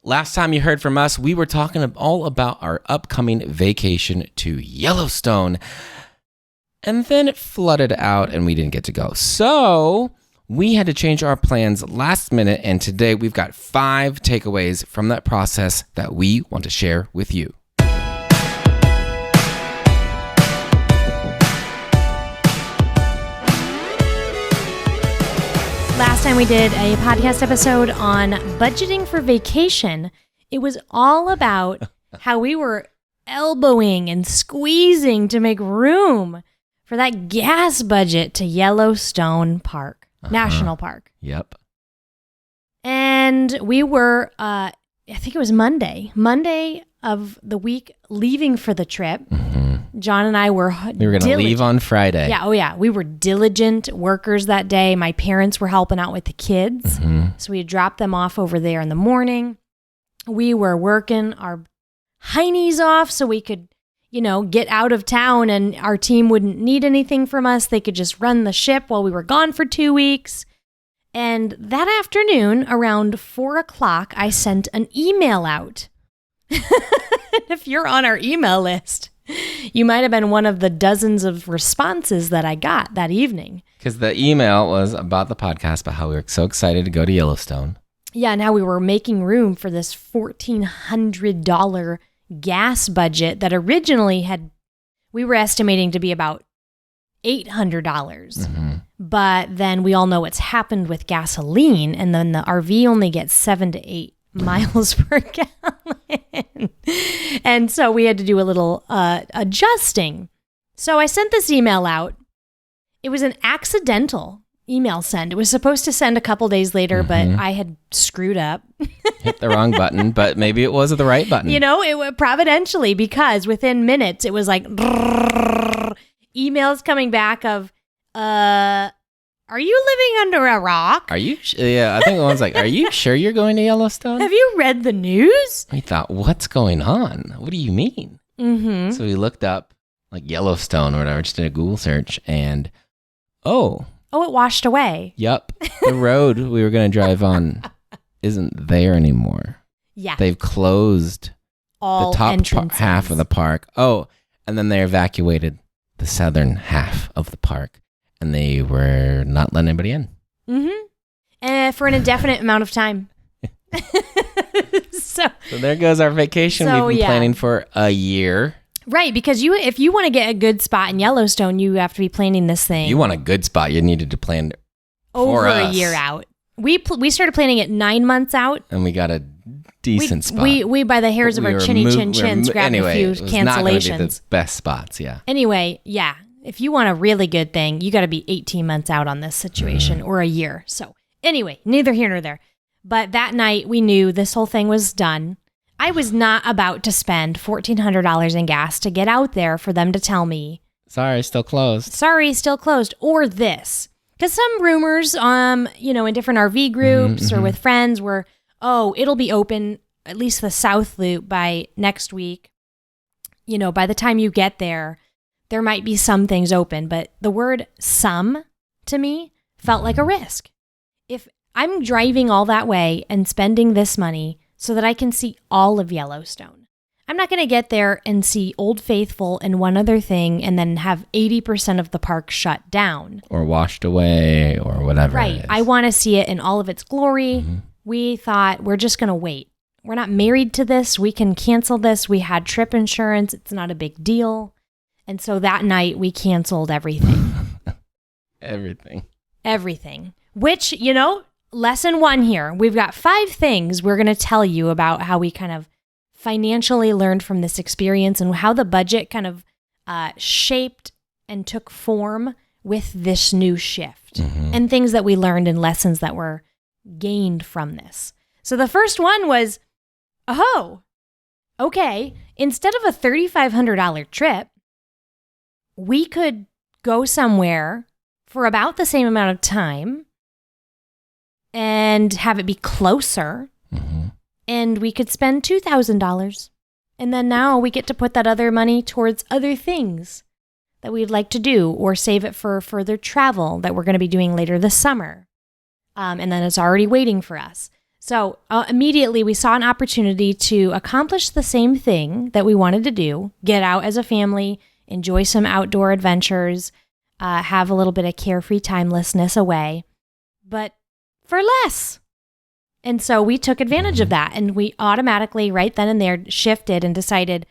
last time you heard from us, we were talking all about our upcoming vacation to Yellowstone. And then it flooded out and we didn't get to go. So we had to change our plans last minute. And today we've got 5 takeaways from that process that we want to share with you. Last time we did a podcast episode on budgeting for vacation. It was all about how we were elbowing and squeezing to make room for that gas budget to Yellowstone Park, National Park. Yep. And we were, I think it was Monday of the week leaving for the trip. John and I were We were going to leave on Friday. Yeah, oh yeah. We were diligent workers that day. My parents were helping out with the kids. So we had dropped them off over there in the morning. We were working our heinies off so we could, get out of town and our team wouldn't need anything from us. They could just run the ship while we were gone for 2 weeks. And that afternoon, around 4 o'clock, I sent an email out. If you're on our email list, you might have been one of the dozens of responses that I got that evening. Because the email was about the podcast, about how we were so excited to go to Yellowstone. Yeah, and how we were making room for this $1,400 gas budget that originally we were estimating to be about $800. But then we all know what's happened with gasoline, and then the RV only gets 7 to 8 miles per gallon. And so we had to do a little adjusting. So I sent this email out. It was an accidental email send. It was supposed to send a couple days later, but I had screwed up. Hit the wrong button, but maybe it was the right button. It was providentially, because within minutes it was like emails coming back of, are you living under a rock? Are you? Yeah, I think the one's like, are you sure you're going to Yellowstone? Have you read the news? We thought, what's going on? What do you mean? So we looked up like Yellowstone or whatever, just did a Google search, and it washed away. Yep. The road we were going to drive on isn't there anymore. Yeah. They've closed all the top half of the park. Oh, and then they evacuated the southern half of the park, and they were not letting anybody in. For an indefinite amount of time. So there goes our vacation we've been planning for a year. Right, because if you want to get a good spot in Yellowstone, you have to be planning this thing. You want a good spot, you needed to plan over a year out. We started planning it 9 months out. And we got a decent spot. We by the hairs of our chinny chins grabbed a few cancellations. It was not going to be the best spots, yeah. Anyway, yeah. If you want a really good thing, you got to be 18 months out on this situation or a year. So anyway, neither here nor there. But that night we knew this whole thing was done. I was not about to spend $1,400 in gas to get out there for them to tell me, sorry, still closed. Or this. Because some rumors, in different RV groups or with friends were, it'll be open, at least the South Loop, by next week. By the time you get there might be some things open. But the word some, to me, felt like a risk. If I'm driving all that way and spending this money so that I can see all of Yellowstone, I'm not going to get there and see Old Faithful and one other thing and then have 80% of the park shut down. Or washed away or whatever. Right. I want to see it in all of its glory. We thought we're just going to wait. We're not married to this. We can cancel this. We had trip insurance. It's not a big deal. And so that night we canceled everything. Everything. Which, lesson 1 here. We've got 5 things we're going to tell you about how we kind of financially learned from this experience and how the budget kind of shaped and took form with this new shift and things that we learned and lessons that were gained from this. So the first one was, okay, instead of a $3,500 trip, we could go somewhere for about the same amount of time and have it be closer. And we could spend $2,000. And then now we get to put that other money towards other things that we'd like to do or save it for further travel that we're going to be doing later this summer. And then it's already waiting for us. So immediately we saw an opportunity to accomplish the same thing that we wanted to do, get out as a family, enjoy some outdoor adventures, have a little bit of carefree timelessness away, but for less. And so we took advantage of that, and we automatically right then and there shifted and decided,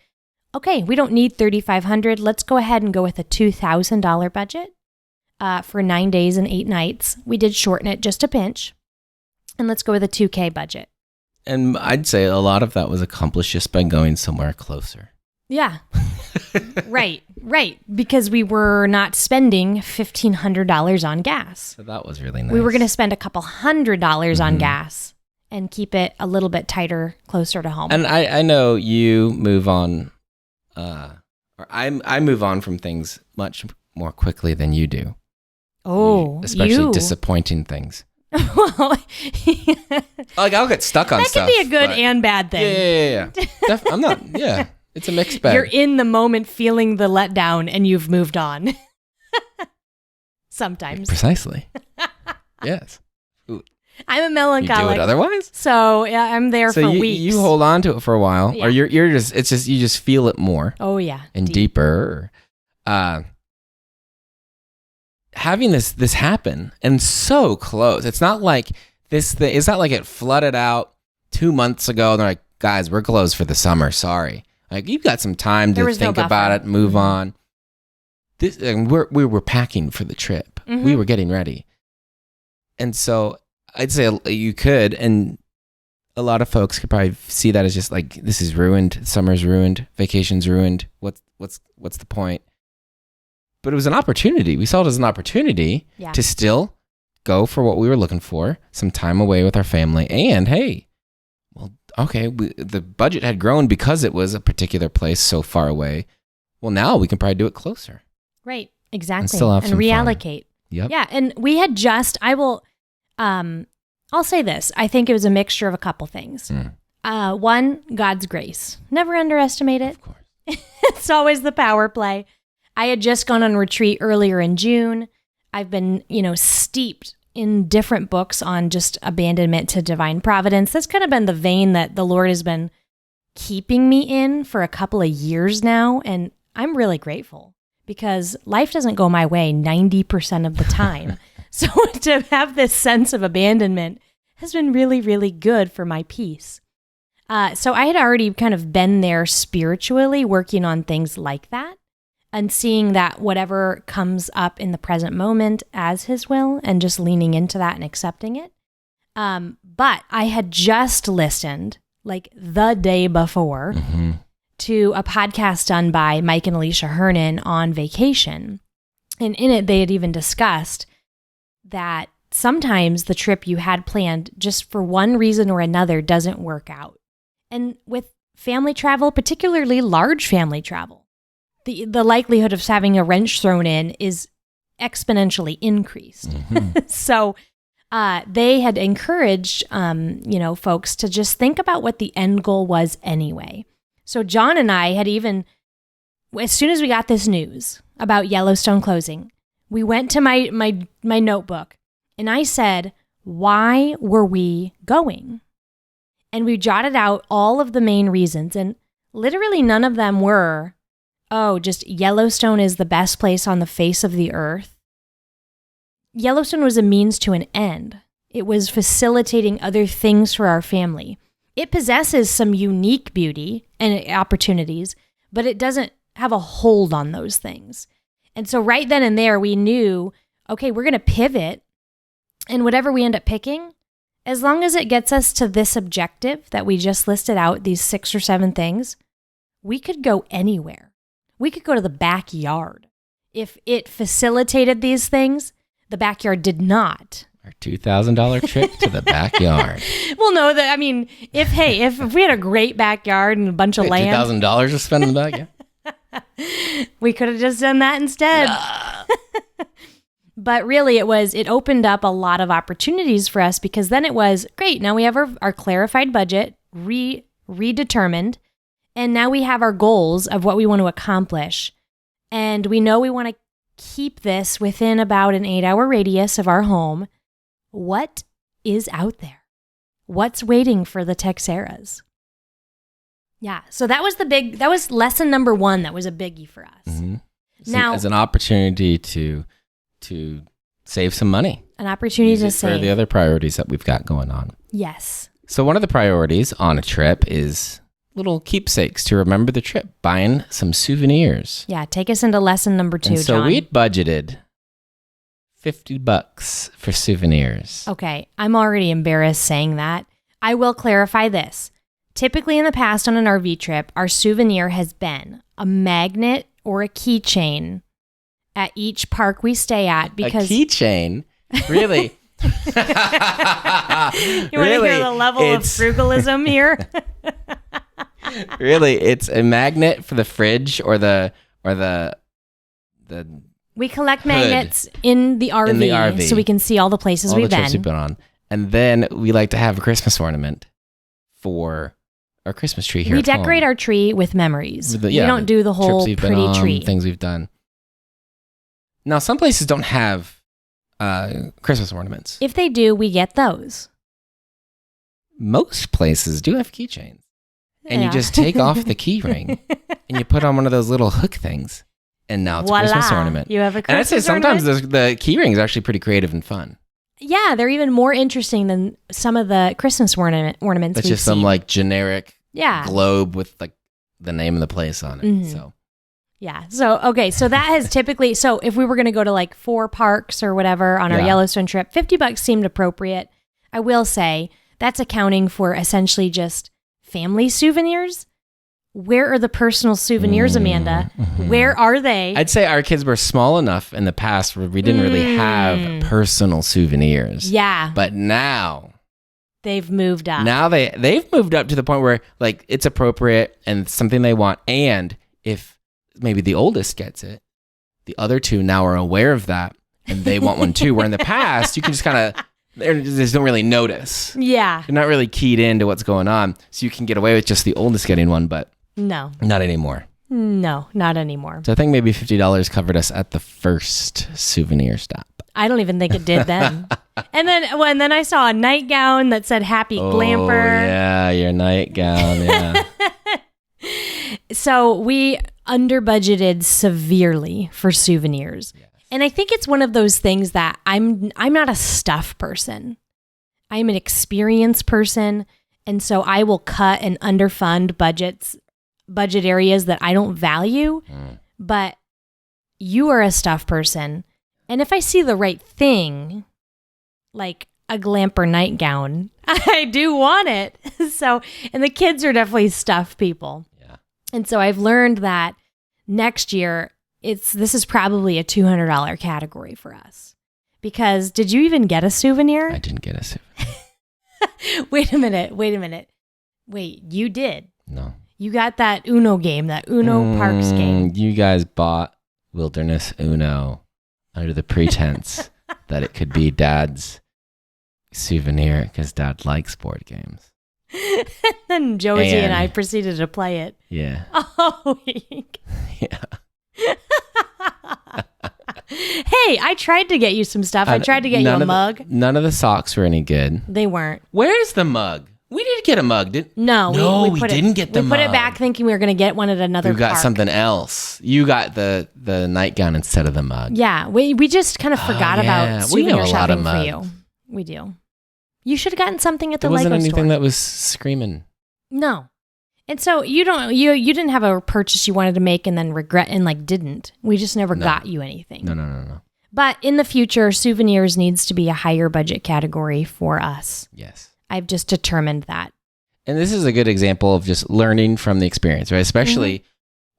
okay, we don't need $3,500. Let's go ahead and go with a $2,000 budget for 9 days and 8 nights. We did shorten it just a pinch. And let's go with a $2,000 budget. And I'd say a lot of that was accomplished just by going somewhere closer. Yeah. Right. Because we were not spending $1,500 on gas. So that was really nice. We were going to spend a couple $100 on gas and keep it a little bit tighter, closer to home. And I know you move on, or I move on from things much more quickly than you do. Oh, especially disappointing things. Well, like I'll get stuck on that stuff. That can be a good and bad thing. Yeah. I'm not. Yeah, it's a mixed bag. You're in the moment, feeling the letdown, and you've moved on. Sometimes. Precisely. Yes. I'm a melancholic. You do it otherwise. So yeah, I'm there for weeks. You hold on to it for a while, or you're just you just feel it more. Oh yeah, and deeper. Having this happen and so close. It's not like this thing. It's not like it flooded out 2 months ago. And they're like, guys, we're closed for the summer. Sorry. Like you've got some time to think about it, move on. We were packing for the trip. Mm-hmm. We were getting ready, and so I'd say you could, and a lot of folks could probably see that as just like this is ruined. Summer's ruined. Vacation's ruined. What's the point? But it was an opportunity. We saw it as an opportunity to still go for what we were looking for, some time away with our family. And hey, well, okay, the budget had grown because it was a particular place so far away. Well, now we can probably do it closer. Right, exactly. And still have some reallocate. Fun. Yep. Yeah, and we had I'll say this. I think it was a mixture of a couple things. One, God's grace. Never underestimate it. Of course. It's always the power play. I had just gone on retreat earlier in June. I've been, steeped in different books on just abandonment to divine providence. That's kind of been the vein that the Lord has been keeping me in for a couple of years now. And I'm really grateful because life doesn't go my way 90% of the time. So to have this sense of abandonment has been really, really good for my peace. So I had already kind of been there spiritually working on things like that. And seeing that whatever comes up in the present moment as His will and just leaning into that and accepting it. But I had just listened like the day before to a podcast done by Mike and Alicia Hernan on vacation. And in it, they had even discussed that sometimes the trip you had planned just for one reason or another doesn't work out. And with family travel, particularly large family travel, the likelihood of having a wrench thrown in is exponentially increased. So they had encouraged, folks to just think about what the end goal was anyway. So John and I had even, as soon as we got this news about Yellowstone closing, we went to my notebook and I said, why were we going? And we jotted out all of the main reasons, and literally none of them were, just Yellowstone is the best place on the face of the earth. Yellowstone was a means to an end. It was facilitating other things for our family. It possesses some unique beauty and opportunities, but it doesn't have a hold on those things. And so right then and there, we knew, okay, we're going to pivot, and whatever we end up picking, as long as it gets us to this objective that we just listed out, these 6 or 7 things, we could go anywhere. We could go to the backyard. If it facilitated these things, the backyard did not. Our $2,000 trip to the backyard. Well, no, if we had a great backyard and a bunch of land. $2,000 to spend in the backyard. We could have just done that instead. But really, it opened up a lot of opportunities for us because then it was, great, now we have our clarified budget, redetermined, and now we have our goals of what we want to accomplish. And we know we want to keep this within about an 8-hour radius of our home. What is out there? what's waiting for the Texeras? Yeah, so that was lesson number 1. That was a biggie for us. Mm-hmm. Now, as an opportunity to save some money. An opportunity to save. For the other priorities that we've got going on. Yes. So one of the priorities on a trip is little keepsakes to remember the trip, buying some souvenirs. Yeah, take us into lesson number 2, and so John. we'd budgeted $50 for souvenirs. Okay, I'm already embarrassed saying that. I will clarify this. Typically in the past on an RV trip, our souvenir has been a magnet or a keychain at each park we stay at because... A keychain? Really? You want to hear the level of frugalism here? Really, it's a magnet for the fridge or the We collect magnets in the RV, so we can see all the places we've been. Trips we've been on. And then we like to have a Christmas ornament for our Christmas tree here. We decorate our tree with memories. We don't do the whole trips pretty on, tree. Things we've done. Now, some places don't have Christmas ornaments. If they do, we get those. Most places do have keychains. And you just take off the key ring and you put on one of those little hook things. And now it's a Christmas ornament. You have a Christmas and I'd say sometimes the key ring is actually pretty creative and fun. Yeah, they're even more interesting than some of the Christmas ornaments. It's just some like generic yeah. globe with like the name of the place on it. Mm-hmm. So yeah. So, okay. So that has typically, so if we were going to go to like 4 parks or whatever on our Yellowstone trip, $50 seemed appropriate. I will say that's accounting for essentially just family souvenirs. Where are the personal souvenirs, Amanda? Mm-hmm. Where are they? I'd say our kids were small enough in the past where we didn't really have personal souvenirs. Yeah. But now they've moved up. Now they've moved up to the point where like it's appropriate and something they want. And if maybe the oldest gets it, the other 2 now are aware of that and they want one too. Where in the past you can just kind of they just don't really notice. Yeah. You're not really keyed into what's going on. So you can get away with just the oldest getting one, but no. Not anymore. No, not anymore. So I think maybe $50 covered us at the first souvenir stop. I don't even think it did then. and then I saw a nightgown that said Happy Glamper. Oh, yeah, your nightgown, yeah. So we under budgeted severely for souvenirs. Yes. And I think it's one of those things that I'm not a stuff person. I'm an experience person. And so I will cut and underfund budget areas that I don't value. But you are a stuff person. And if I see the right thing, like a Glamper nightgown, I do want it. So, and the kids are definitely stuff people. Yeah. And so I've learned that next year, this is probably a $200 category for us. Because did you even get a souvenir? I didn't get a souvenir. Wait a minute. Wait, you did? No. You got that Uno game, that Uno Parks game. You guys bought Wilderness Uno under the pretense that it could be Dad's souvenir because Dad likes board games. Then Josie and I proceeded to play it. Yeah. Oh, yeah. Hey, I tried to get you some stuff. I tried to get you a mug. None of the socks were any good. They weren't. Where's the mug? We did get a mug, No, we didn't get the mug. We put it back thinking we were going to get one at another park. We got something else. You got the nightgown instead of the mug. Yeah, we just kind of forgot about souvenir shopping for you. We do. You should have gotten something at the Lego store. There wasn't anything that was screaming. No. And so you didn't have a purchase you wanted to make and then regret and like didn't. We just never got you anything. No. But in the future, souvenirs needs to be a higher budget category for us. Yes. I've just determined that. And this is a good example of just learning from the experience, right? Especially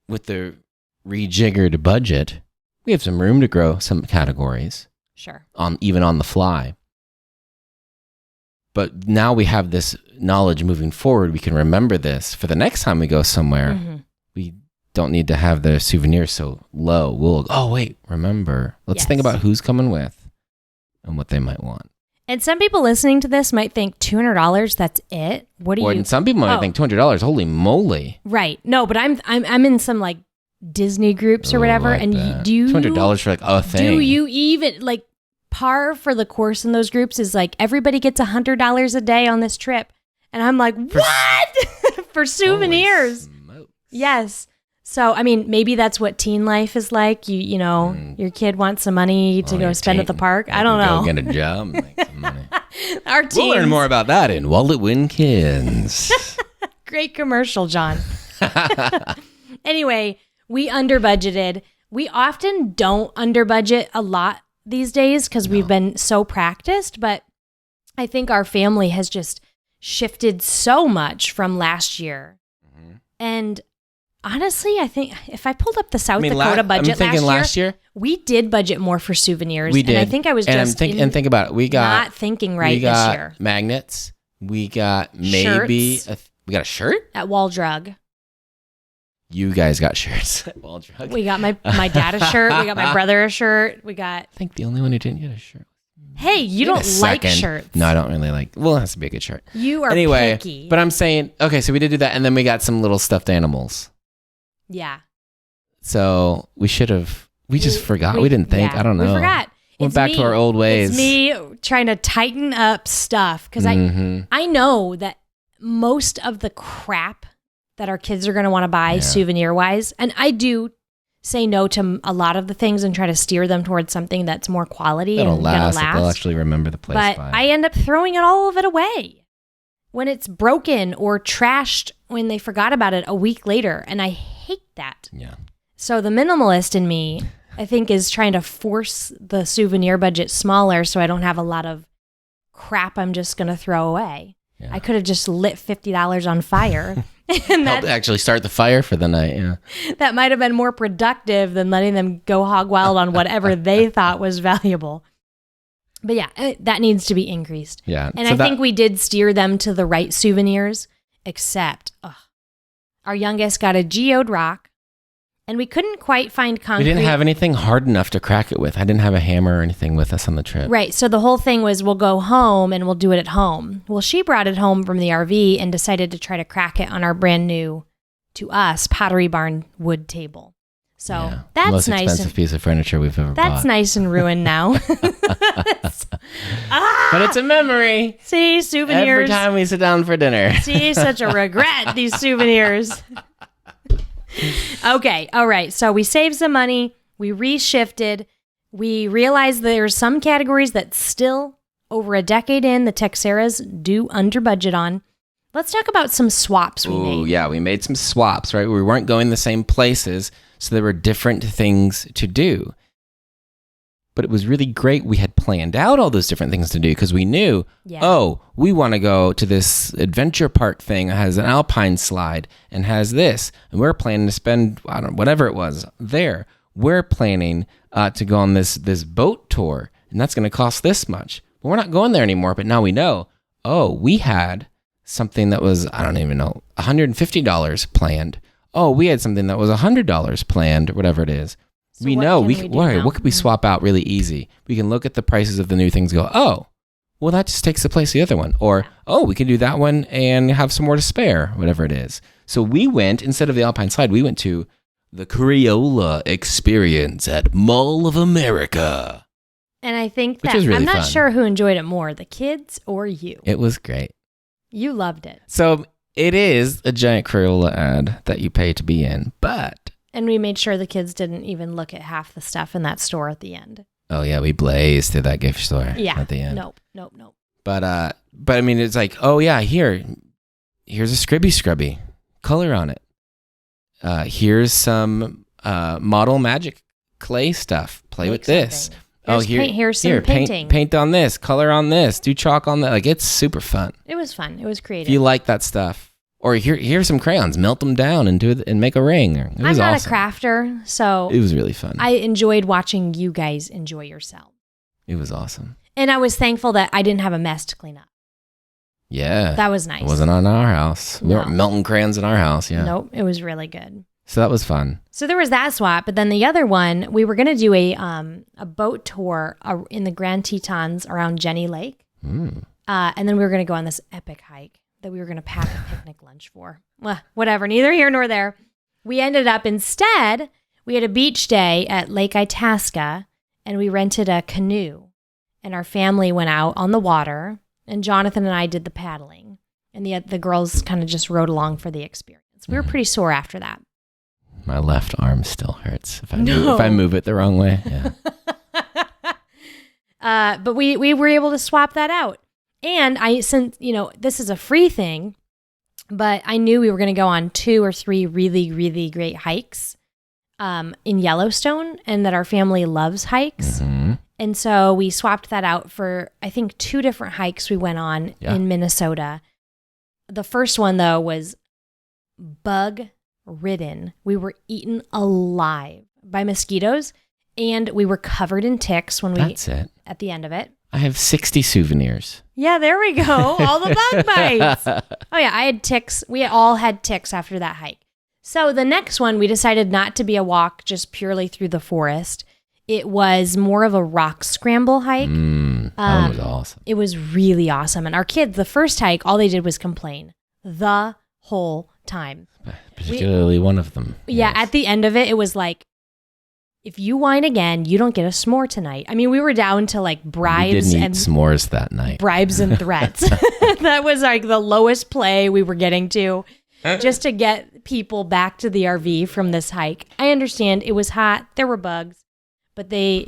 with the rejiggered budget, we have some room to grow some categories. Sure. Even on the fly. But now we have this knowledge moving forward. We can remember this for the next time we go somewhere. Mm-hmm. We don't need to have the souvenirs so low. Remember. Let's think about who's coming with and what they might want. And some people listening to this might think $200, that's it? And some people might think $200, holy moly. Right. No, but I'm in some like Disney groups or whatever. And do you $200 for like a thing. Do you even like par for the course in those groups is like everybody gets $100 a day on this trip. And I'm like, what? For souvenirs. Yes. So, I mean, maybe that's what teen life is like. You know, your kid wants some money to go spend at the park. I don't know. Go get a job and make some money. Our teens. We'll learn more about that in WalletWin Kids. Great commercial, John. Anyway, we under budgeted. We often don't under budget a lot these days because we've been so practiced, but I think our family has just shifted so much from last year. Mm-hmm. And honestly, I think if I pulled up the South Dakota budget last year, we did budget more for souvenirs. We did. And I think I was think about it. We got not thinking right this year. Magnets. We got maybe we got a shirt at Wall Drug. You guys got shirts at Wall Drug. We got my dad a shirt. We got my brother a shirt. We got. I think the only one who didn't get a shirt. Hey, you don't like shirts. No, I don't really like. Well, it has to be a good shirt. You are picky. But I'm saying, okay, so we did do that, and then we got some little stuffed animals. Yeah. So we should have. We just forgot. We didn't think. I don't know. We forgot. Went back to our old ways. It's me trying to tighten up stuff because I know that most of the crap that our kids are going to want to buy souvenir wise, and I do say no to a lot of the things and try to steer them towards something that's more quality and going to last. They'll actually remember the place. But I end up throwing all of it away when it's broken or trashed when they forgot about it a week later, and I hate that. Yeah. So the minimalist in me, I think, is trying to force the souvenir budget smaller so I don't have a lot of crap I'm just going to throw away. Yeah. I could have just lit $50 on fire. And help actually start the fire for the night, yeah. That might have been more productive than letting them go hog wild on whatever they thought was valuable. But yeah, that needs to be increased. Yeah. And so I think we did steer them to the right souvenirs, except our youngest got a geode rock, and we couldn't quite find concrete. We didn't have anything hard enough to crack it with. I didn't have a hammer or anything with us on the trip. Right. So the whole thing was we'll go home and we'll do it at home. Well, she brought it home from the RV and decided to try to crack it on our brand new, to us, Pottery Barn wood table. So that's the most nice. Expensive piece of furniture we've ever bought. That's nice and ruined now. But it's a memory. See, souvenirs. Every time we sit down for dinner. See, such a regret, these souvenirs. Okay, all right. So we saved some money. We reshifted. We realized there's some categories that still, over a decade in, the Texeras do under budget on. Let's talk about some swaps we made. Yeah, we made some swaps, right? We weren't going the same places, so there were different things to do. But it was really great. We had planned out all those different things to do because we knew, we want to go to this adventure park thing that has an alpine slide and has this. And we're planning to spend, whatever it was there. We're planning to go on this boat tour, and that's going to cost this much. But we're not going there anymore, but now we know, we had something that was, I don't even know, $150 planned. We had something that was $100 planned, or whatever it is. So we know what could we swap out really easy? We can look at the prices of the new things and go, well, that just takes the place of the other one. Or, we can do that one and have some more to spare, whatever it is. So we went, instead of the Alpine Slide, we went to the Crayola Experience at Mall of America. And I think that, really I'm not sure who enjoyed it more, the kids or you. It was great. You loved it. So it is a giant Crayola ad that you pay to be in, but... And we made sure the kids didn't even look at half the stuff in that store at the end. Oh, yeah. We blazed through that gift store at the end. Nope. But I mean, it's like, here's a Scrubby. Color on it. Here's some model magic clay stuff. Play with this. Here's some painting. Paint on this. Color on this. Do chalk on that. Like, it's super fun. It was fun. It was creative. If you like that stuff. Or here's some crayons, melt them down and make a ring. It was I'm not awesome. a crafter, so it was really fun. I enjoyed watching you guys enjoy yourself. It was awesome. And I was thankful that I didn't have a mess to clean up. Yeah. That was nice. It wasn't on our house. We weren't melting crayons in our house, yeah. Nope, it was really good. So that was fun. So there was that swap, but then the other one, we were going to do a boat tour in the Grand Tetons around Jenny Lake. And then we were going to go on this epic hike that we were going to pack a picnic lunch for. Well, whatever, neither here nor there. We ended up instead, we had a beach day at Lake Itasca, and we rented a canoe. and our family went out on the water, and Jonathan and I did the paddling, and the girls kind of just rode along for the experience. We were pretty sore after that. My left arm still hurts if I move it the wrong way. Yeah. But we were able to swap that out. And since this is a free thing, but I knew we were going to go on 2 or 3 really, really great hikes in Yellowstone, and that our family loves hikes. Mm-hmm. And so we swapped that out for, I think, 2 different hikes we went on in Minnesota. The first one, though, was bug-ridden. We were eaten alive by mosquitoes, and we were covered in ticks That's it. At the end of it. I have 60 souvenirs. Yeah, there we go. All the bug bites. Oh, yeah, I had ticks. We all had ticks after that hike. So the next one, we decided not to be a walk just purely through the forest. It was more of a rock scramble hike. That one was awesome. It was really awesome. And our kids, the first hike, all they did was complain the whole time. Particularly one of them. Yeah, yes. At the end of it, it was like, if you whine again, you don't get a s'more tonight. I mean, we were down to like bribes. We didn't eat s'mores that night. Bribes and threats. That was like the lowest play we were getting to, just to get people back to the RV from this hike. I understand it was hot. There were bugs. But the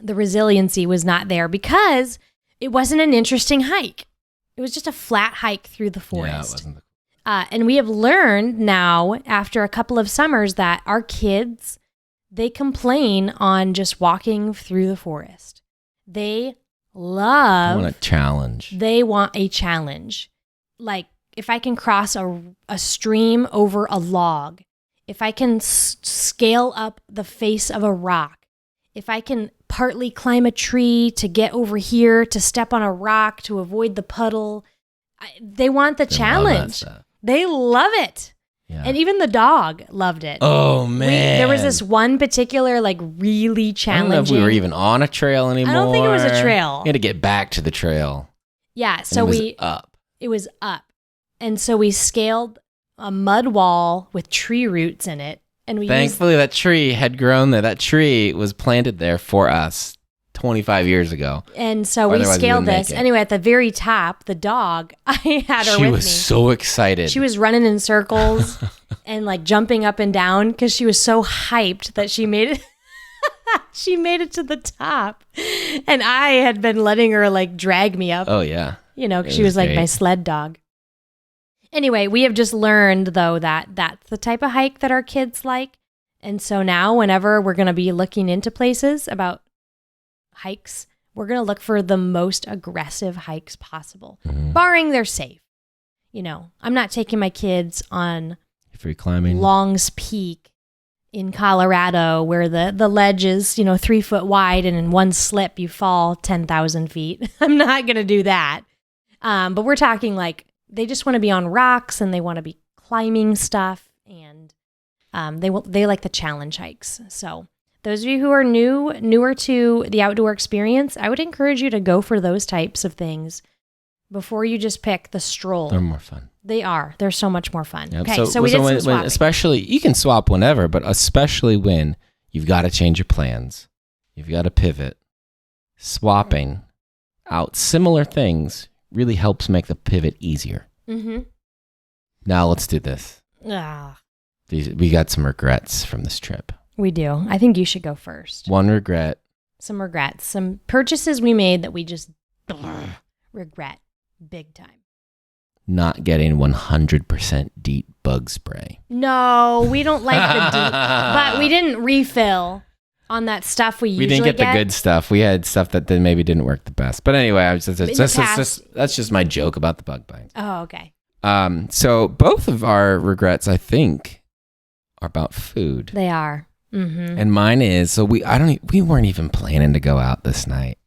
resiliency was not there because it wasn't an interesting hike. It was just a flat hike through the forest. Yeah, it wasn't. And we have learned now, after a couple of summers, that our kids, they complain on just walking through the forest. They want a challenge. They want a challenge. Like, if I can cross a stream over a log, if I can scale up the face of a rock, if I can partly climb a tree to get over here, to step on a rock, to avoid the puddle, they want the challenge. They love it. Yeah. And even the dog loved it. Oh, man. There was this one particular, like, really challenging. I don't know if we were even on a trail anymore. I don't think it was a trail. We had to get back to the trail. Yeah, so It was up. And so we scaled a mud wall with tree roots in it. And thankfully that tree had grown there. That tree was planted there for us 25 years ago. And so we scaled this. Anyway, at the very top, the dog, I had her with me. She was so excited. She was running in circles and like jumping up and down because she was so hyped that she made it. She made it to the top. And I had been letting her like drag me up. Oh, yeah. Because she was like my sled dog. Anyway, we have just learned, though, that that's the type of hike that our kids like. And so now, whenever we're going to be looking into places about hikes, we're going to look for the most aggressive hikes possible, barring they're safe. I'm not taking my kids on free climbing Long's Peak in Colorado, where the ledge is, 3 foot wide, and in one slip you fall 10,000 feet. I'm not going to do that. But we're talking like, they just want to be on rocks and they want to be climbing stuff, and they like the challenge hikes. So those of you who are newer to the outdoor experience, I would encourage you to go for those types of things before you just pick the stroll. They're more fun. They are. They're so much more fun. Yep. Okay, so we did some swapping. Especially, you can swap whenever, but especially when you've got to change your plans. You've got to pivot. Swapping out similar things really helps make the pivot easier. Mm-hmm. Now let's do this. We got some regrets from this trip. We do. I think you should go first. One regret. Some regrets. Some purchases we made that we just regret big time. Not getting 100% DEET bug spray. No, we don't like the DEET. But we didn't refill on that stuff we usually get. We didn't get the good stuff. We had stuff that maybe didn't work the best. But anyway, that's just my joke about the bug bites. Oh, okay. So both of our regrets, I think, are about food. They are. Mm-hmm. And mine is, so we weren't even planning to go out this night.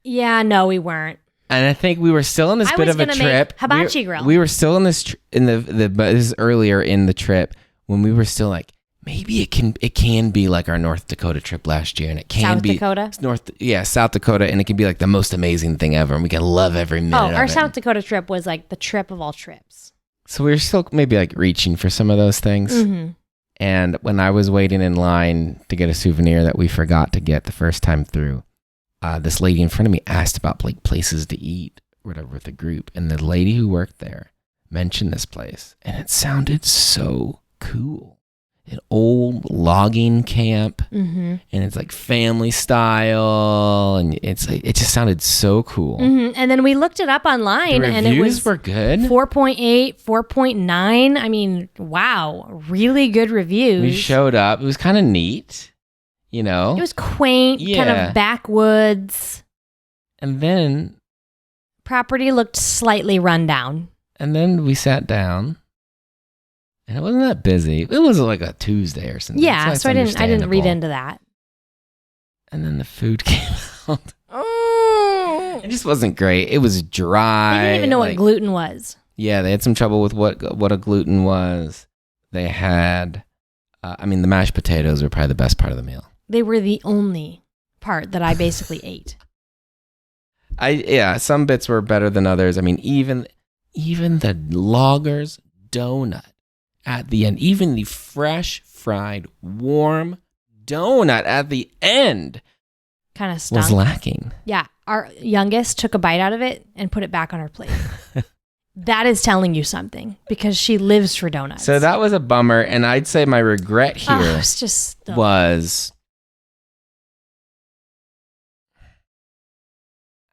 Yeah, no, we weren't. And I think we were still on this bit of a trip. Hibachi grill. We were still in this but this is earlier in the trip when we were still like, maybe it can be like our North Dakota trip last year, and it can be South Dakota, and it can be like the most amazing thing ever, and we can love every minute of it. Our South Dakota trip was like the trip of all trips. So we were still maybe like reaching for some of those things. Mm-hmm. And when I was waiting in line to get a souvenir that we forgot to get the first time through, this lady in front of me asked about like places to eat or whatever with the group. And the lady who worked there mentioned this place. And it sounded so cool. An old logging camp, and it's like family style, and it just sounded so cool. And then we looked it up online, and it was were good. 4.8, 4.9. I mean, wow, really good reviews. We showed up. It was kind of neat, you know. It was quaint, kind of backwoods. And then property looked slightly run down. And then we sat down. And it wasn't that busy. It was like a Tuesday or something. Yeah, so I didn't read into that. And then the food came out. It just wasn't great. It was dry. I didn't even know what gluten was. Yeah, they had some trouble with what a gluten was. They had, the mashed potatoes were probably the best part of the meal. They were the only part that I basically ate. Some bits were better than others. I mean, even the logger's donut. At the end, even the fresh, fried, warm donut at the end kind of stunk. Was lacking. Yeah. Our youngest took a bite out of it and put it back on her plate. That is telling you something because she lives for donuts. So that was a bummer. And I'd say my regret here was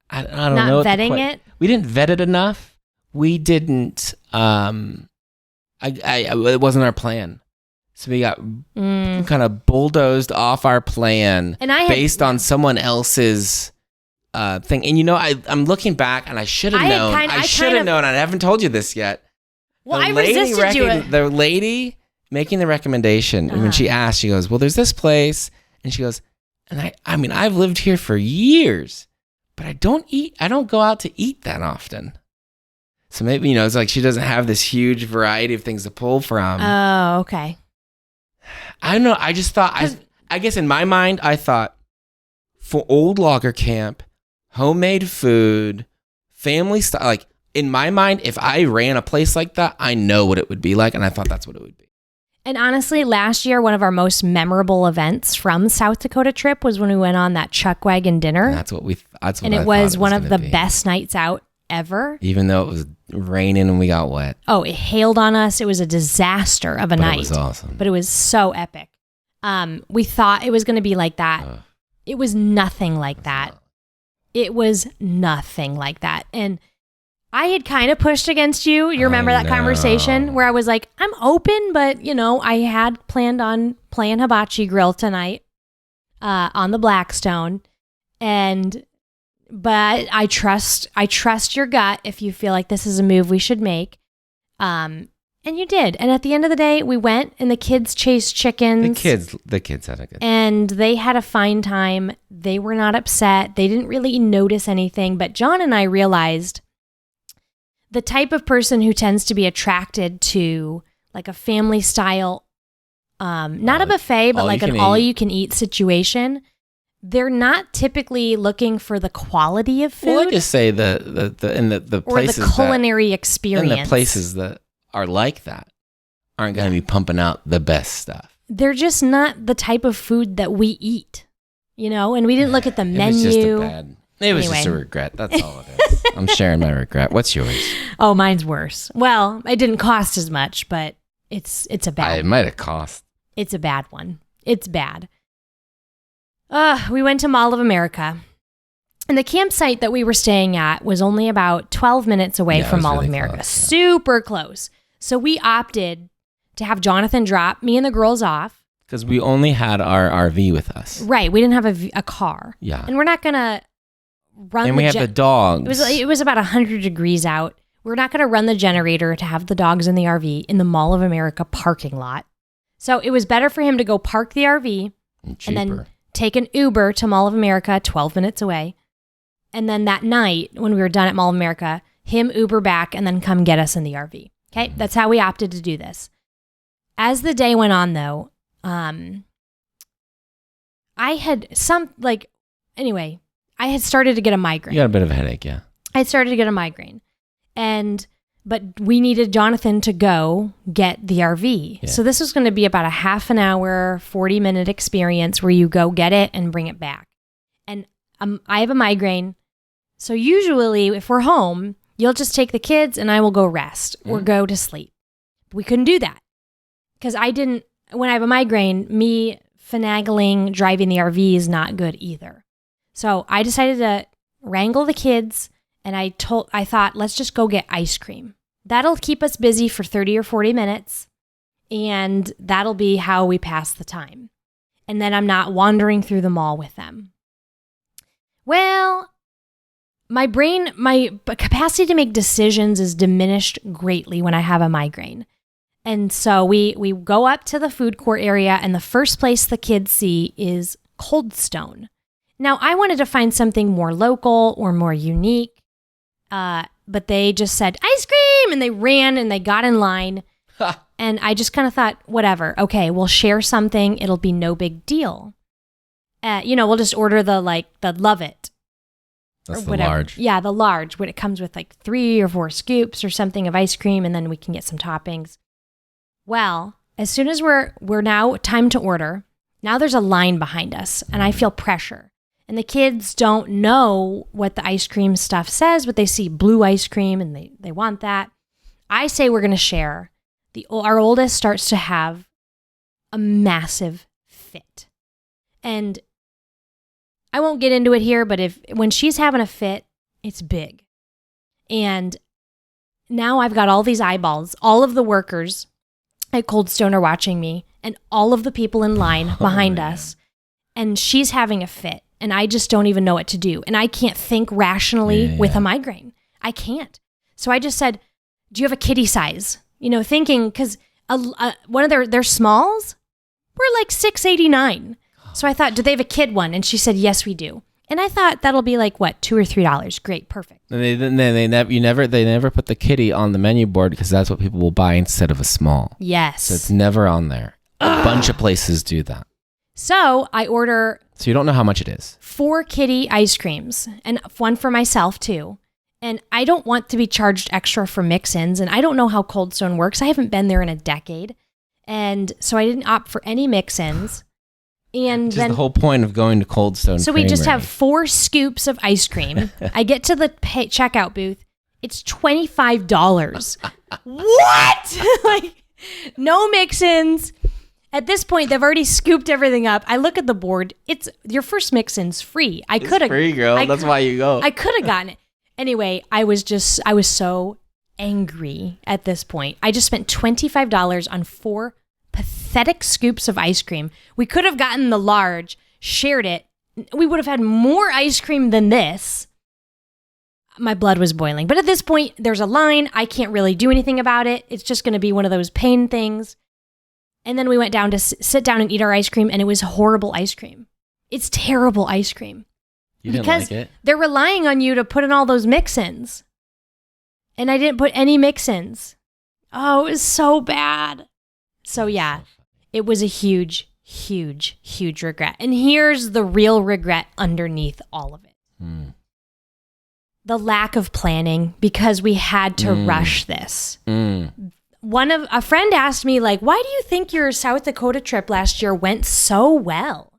I don't know. Not vetting it? We didn't vet it enough. We didn't... it wasn't our plan. So we got kind of bulldozed off our plan based on someone else's thing. And I'm looking back and I should have known. I should have known. I haven't told you this yet. Well, I resisted you. The lady making the recommendation, when she asked, she goes, well, there's this place. And she goes, and I've lived here for years, but I don't go out to eat that often. So maybe, it's like she doesn't have this huge variety of things to pull from. Oh, okay. I don't know. I just thought, I guess in my mind, I thought for old logger camp, homemade food, family style, like in my mind, if I ran a place like that, I know what it would be like. And I thought that's what it would be. And honestly, last year, one of our most memorable events from the South Dakota trip was when we went on that chuck wagon dinner. And it was one of the best nights out ever. Even though it was raining and we got wet. Oh, it hailed on us. It was a disaster of a night. It was awesome. But it was so epic. We thought it was going to be like that. It was nothing like that. It was nothing like that. And I had kind of pushed against you. You remember that conversation where I was like, I'm open, but I had planned on playing hibachi grill tonight on the Blackstone. But I trust your gut if you feel like this is a move we should make. And you did. And at the end of the day, we went and the kids chased chickens. The kids had a good time. And they had a fine time. They were not upset. They didn't really notice anything. But John and I realized the type of person who tends to be attracted to like a family style, not a buffet, but like an all-you-can-eat situation. They're not typically looking for the quality of food. Well, I just say the places or the culinary experience. And the places that are like that aren't going to be pumping out the best stuff. They're just not the type of food that we eat, and we didn't look at the menu. It was just a regret. That's all it is. I'm sharing my regret. What's yours? Oh, mine's worse. Well, it didn't cost as much, but it's a bad one. It might have cost. It's a bad one. It's bad. We went to Mall of America, and the campsite that we were staying at was only about 12 minutes away from Mall of America. Close, super close. So we opted to have Jonathan drop me and the girls off. Because we only had our RV with us. Right. We didn't have a car. Yeah. And we're not going to run and we have the dogs. It was about 100 degrees out. We're not going to run the generator to have the dogs in the RV in the Mall of America parking lot. So it was better for him to go park the RV and then take an Uber to Mall of America, 12 minutes away. And then that night, when we were done at Mall of America, him Uber back and then come get us in the RV. Okay, that's how we opted to do this. As the day went on, though, I had started to get a migraine. You got a bit of a headache, yeah. I had started to get a migraine. But we needed Jonathan to go get the RV. Yeah. So this was going to be about a half an hour, 40-minute experience where you go get it and bring it back. And I have a migraine. So usually if we're home, you'll just take the kids and I will go rest or go to sleep. We couldn't do that because when I have a migraine, me finagling driving the RV is not good either. So I decided to wrangle the kids and I thought, let's just go get ice cream. That'll keep us busy for 30 or 40 minutes and that'll be how we pass the time. And then I'm not wandering through the mall with them. Well, my capacity to make decisions is diminished greatly when I have a migraine. And so we go up to the food court area and the first place the kids see is Cold Stone. Now, I wanted to find something more local or more unique, but they just said, ice cream! And they ran and they got in line. And I just kind of thought, whatever. Okay, we'll share something. It'll be no big deal. We'll just order the Love It. That's the large. Yeah, the large, when it comes with like 3 or 4 scoops or something of ice cream, and then we can get some toppings. Well, as soon as we're now time to order, now there's a line behind us, and I feel pressure. And the kids don't know what the ice cream stuff says, but they see blue ice cream, and they want that. I say we're going to share. Our oldest starts to have a massive fit. And I won't get into it here, but when she's having a fit, it's big. And now I've got all these eyeballs. All of the workers at Cold Stone are watching me, and all of the people in line behind us. And she's having a fit, and I just don't even know what to do. And I can't think rationally with a migraine. I can't. So I just said, do you have a kitty size? Thinking, because one of their smalls were like $6.89. So I thought, do they have a kid one? And she said, yes, we do. And I thought that'll be like, what, $2 or $3? Great, perfect. And they never put the kitty on the menu board because that's what people will buy instead of a small. Yes. So it's never on there. A bunch of places do that. So I order. So you don't know how much it is. 4 kitty ice creams and one for myself too. And I don't want to be charged extra for mix-ins. And I don't know how Cold Stone works. I haven't been there in a decade. And so I didn't opt for any mix-ins. And then the whole point of going to Cold Stone. So we just have 4 scoops of ice cream. I get to the checkout booth. It's $25. What? Like, no mix-ins. At this point, they've already scooped everything up. I look at the board. It's your first mix-in's free. It's free, girl. That's why you go. I could have gotten it. Anyway, I was so angry at this point. I just spent $25 on 4 pathetic scoops of ice cream. We could have gotten the large, shared it. We would have had more ice cream than this. My blood was boiling. But at this point, there's a line. I can't really do anything about it. It's just going to be one of those pain things. And then we went down to sit down and eat our ice cream, and it was horrible ice cream. It's terrible ice cream. You didn't like it? They're relying on you to put in all those mix-ins. And I didn't put any mix-ins. Oh, it was so bad. So yeah, it was a huge, huge, huge regret. And here's the real regret underneath all of it. The lack of planning, because we had to rush this. A friend asked me, like, why do you think your South Dakota trip last year went so well?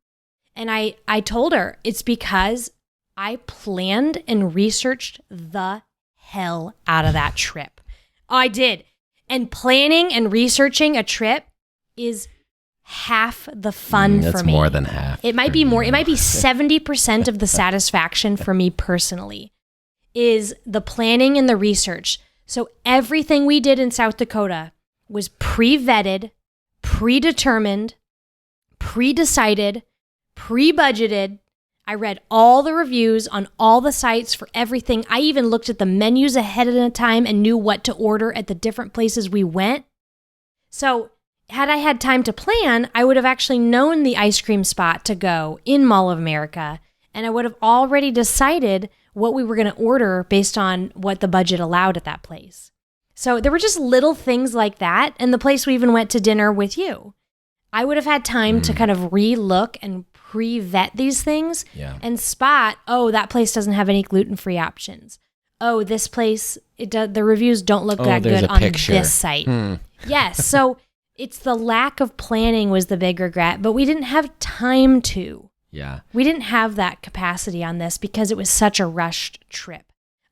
And I told her it's because I planned and researched the hell out of that trip. I did. And planning and researching a trip is half the fun for me. That's more than half. It might be more. It might be 70% of the satisfaction for me personally is the planning and the research. So everything we did in South Dakota was pre-vetted, predetermined, pre-decided, pre-budgeted. I read all the reviews on all the sites for everything. I even looked at the menus ahead of time and knew what to order at the different places we went. So had I had time to plan, I would have actually known the ice cream spot to go in Mall of America, and I would have already decided what we were going to order based on what the budget allowed at that place. So there were just little things like that, and the place we even went to dinner with you. I would have had time to kind of re-look and pre-vet these things and spot, oh, that place doesn't have any gluten-free options. Oh, this place, the reviews don't look that good on this site. Yes, so it's the lack of planning was the big regret, but we didn't have time to. Yeah. We didn't have that capacity on this because it was such a rushed trip.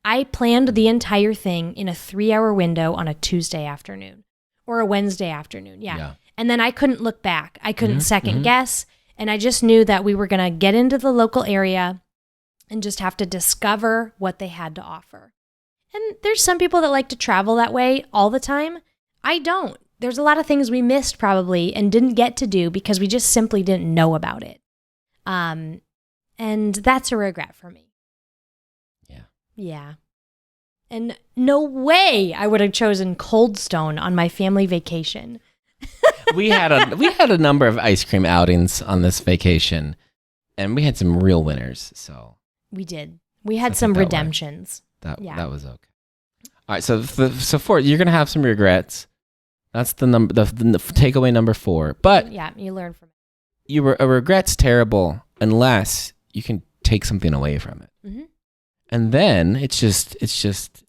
I planned the entire thing in a 3-hour window on a Tuesday afternoon or a Wednesday afternoon. Yeah. And then I couldn't look back. I couldn't second guess. And I just knew that we were going to get into the local area and just have to discover what they had to offer. And there's some people that like to travel that way all the time. I don't. There's a lot of things we missed probably and didn't get to do because we just simply didn't know about it. And that's a regret for me. Yeah. And no way I would have chosen Cold Stone on my family vacation. we had a number of ice cream outings on this vacation, and we had some real winners. So we did. We had some redemptions. That was okay. All right, so four, you're gonna have some regrets. That's the takeaway number 4. But yeah, you learn from it. A regret's terrible unless you can take something away from it. Mm-hmm. And then it's just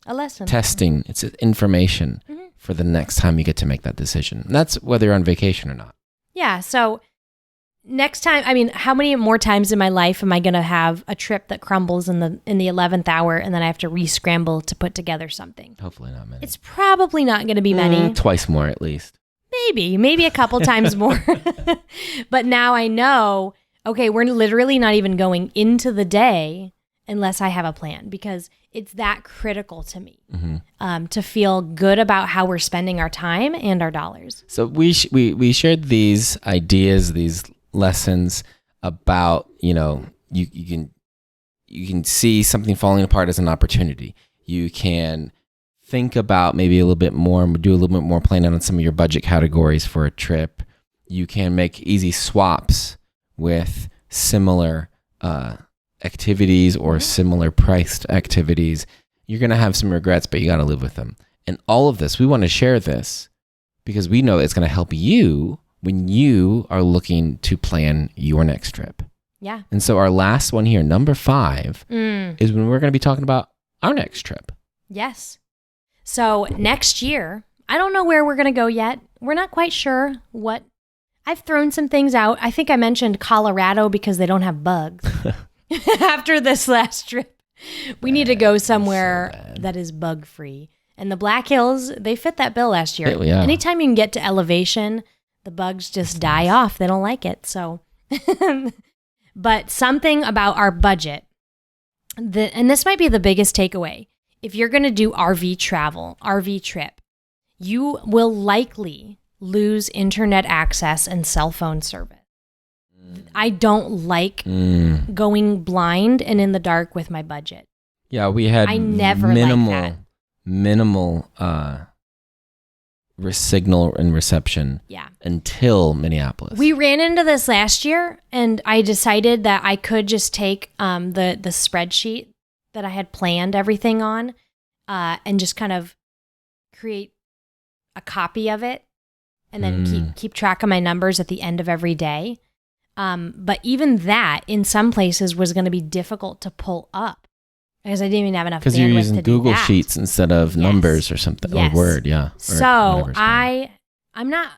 a lesson. Testing. It's information for the next time you get to make that decision. And that's whether you're on vacation or not. Yeah. So next time, I mean, how many more times in my life am I going to have a trip that crumbles in the 11th hour and then I have to re-scramble to put together something? Hopefully not many. It's probably not going to be many. Twice more at least. Maybe a couple times more. But now I know, okay, we're literally not even going into the day unless I have a plan, because it's that critical to me to feel good about how we're spending our time and our dollars. So we shared these ideas, these lessons about, you can see something falling apart as an opportunity. You can think about maybe a little bit more, do a little bit more planning on some of your budget categories for a trip. You can make easy swaps with similar activities or similar priced activities. You're going to have some regrets, but you got to live with them. And all of this, we want to share this because we know it's going to help you when you are looking to plan your next trip. Yeah. And so our last one here, number 5, is when we're going to be talking about our next trip. Yes. So next year, I don't know where we're going to go yet. We're not quite sure what. I've thrown some things out. I think I mentioned Colorado because they don't have bugs. After this last trip, we need to go somewhere that is bug-free. And the Black Hills, they fit that bill last year. Yeah. Anytime you can get to elevation, the bugs just die off. They don't like it. So, but something about our budget, and this might be the biggest takeaway. If you're going to do RV travel, RV trip, you will likely lose internet access and cell phone service. I don't like going blind and in the dark with my budget. Yeah, we had minimal signal and reception until Minneapolis. We ran into this last year, and I decided that I could just take the spreadsheet that I had planned everything on and just kind of create a copy of it and then keep track of my numbers at the end of every day. But even that, in some places, was going to be difficult to pull up because I didn't even have enough bandwidth to do that. Because you're using Google Sheets instead of numbers or something, or Word, So I'm not.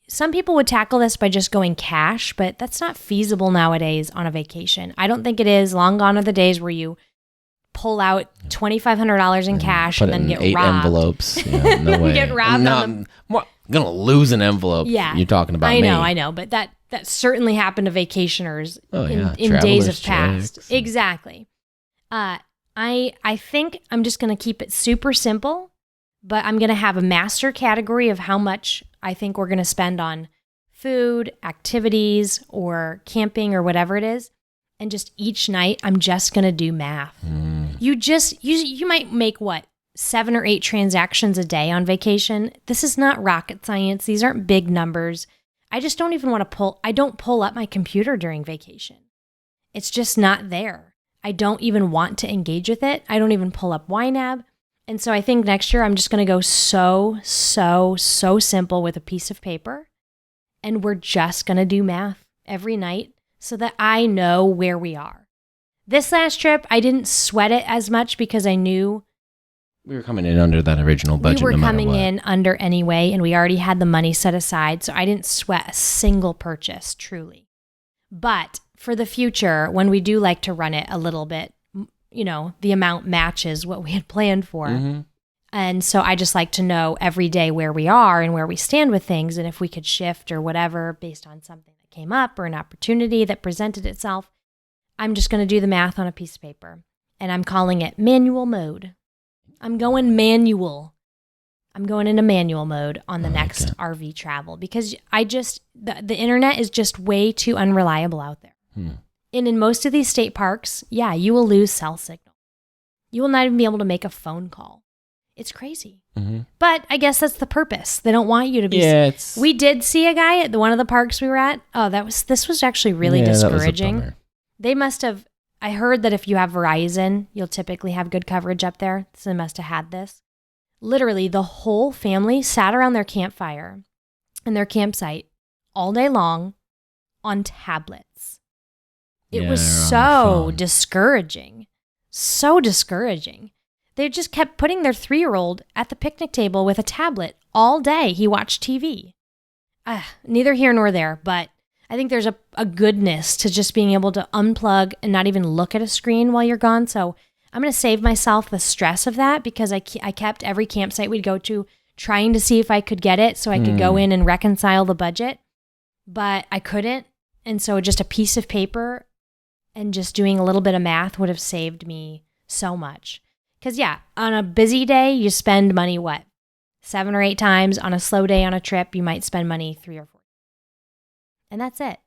Some people would tackle this by just going cash, but that's not feasible nowadays on a vacation. I don't think it is. Long gone are the days where you pull out $2,500 in cash and then get 8 robbed. Envelopes. Yeah, no way. Get robbed. I'm gonna lose an envelop. Yeah, you're talking about me. I know, but that certainly happened to vacationers in days of past. Exactly. I think I'm just going to keep it super simple, but I'm going to have a master category of how much I think we're going to spend on food, activities, or camping, or whatever it is. And just each night, I'm just going to do math. You might make 7 or 8 transactions a day on vacation. This is not rocket science. These aren't big numbers. I just don't even want to I don't pull up my computer during vacation. It's just not there. I don't even want to engage with it. I don't even pull up YNAB. And so I think next year I'm just going to go so simple with a piece of paper. And we're just going to do math every night so that I know where we are. This last trip, I didn't sweat it as much because I knew we were coming in under that original budget. We were coming in under anyway, and we already had the money set aside, so I didn't sweat a single purchase, truly. But for the future, when we do like to run it a little bit, the amount matches what we had planned for. Mm-hmm. And so I just like to know every day where we are and where we stand with things, and if we could shift or whatever based on something that came up or an opportunity that presented itself. I'm just going to do the math on a piece of paper, and I'm calling it manual mode. I'm going manual. I'm going into manual mode on the next RV travel because the internet is just way too unreliable out there. And in most of these state parks, you will lose cell signal. You will not even be able to make a phone call. It's crazy. Mm-hmm. But I guess that's the purpose. They don't want you to be... We did see a guy at one of the parks we were at. Oh, this was actually really discouraging. That was a bummer. They must have... I heard that if you have Verizon, you'll typically have good coverage up there. So they must have had this. Literally, the whole family sat around their campfire in their campsite all day long on tablets. It was so discouraging. So discouraging. They just kept putting their 3-year-old at the picnic table with a tablet all day. He watched TV. Neither here nor there, but I think there's a goodness to just being able to unplug and not even look at a screen while you're gone. So I'm going to save myself the stress of that because I kept every campsite we'd go to trying to see if I could get it so I could go in and reconcile the budget, but I couldn't. And so just a piece of paper and just doing a little bit of math would have saved me so much. Because, on a busy day, you spend money, 7 or 8 times. On a slow day on a trip, you might spend money 3 or 4. And that's it.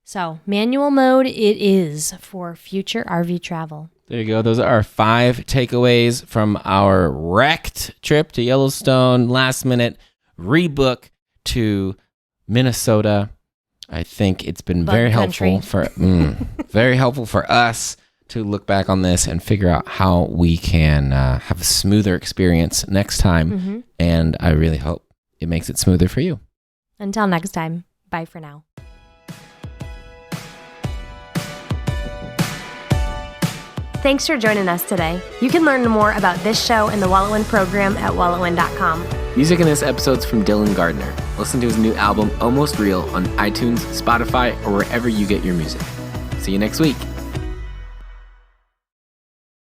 So, manual mode it is for future RV travel. There you go. Those are our 5 takeaways from our wrecked trip to Yellowstone, last minute rebook to Minnesota. I think it's been very helpful very helpful for us to look back on this and figure out how we can have a smoother experience next time. Mm-hmm. And I really hope it makes it smoother for you. Until next time, bye for now. Thanks for joining us today. You can learn more about this show and the WalletWin program at WalletWin.com. Music in this episode's from Dylan Gardner. Listen to his new album, Almost Real, on iTunes, Spotify, or wherever you get your music. See you next week.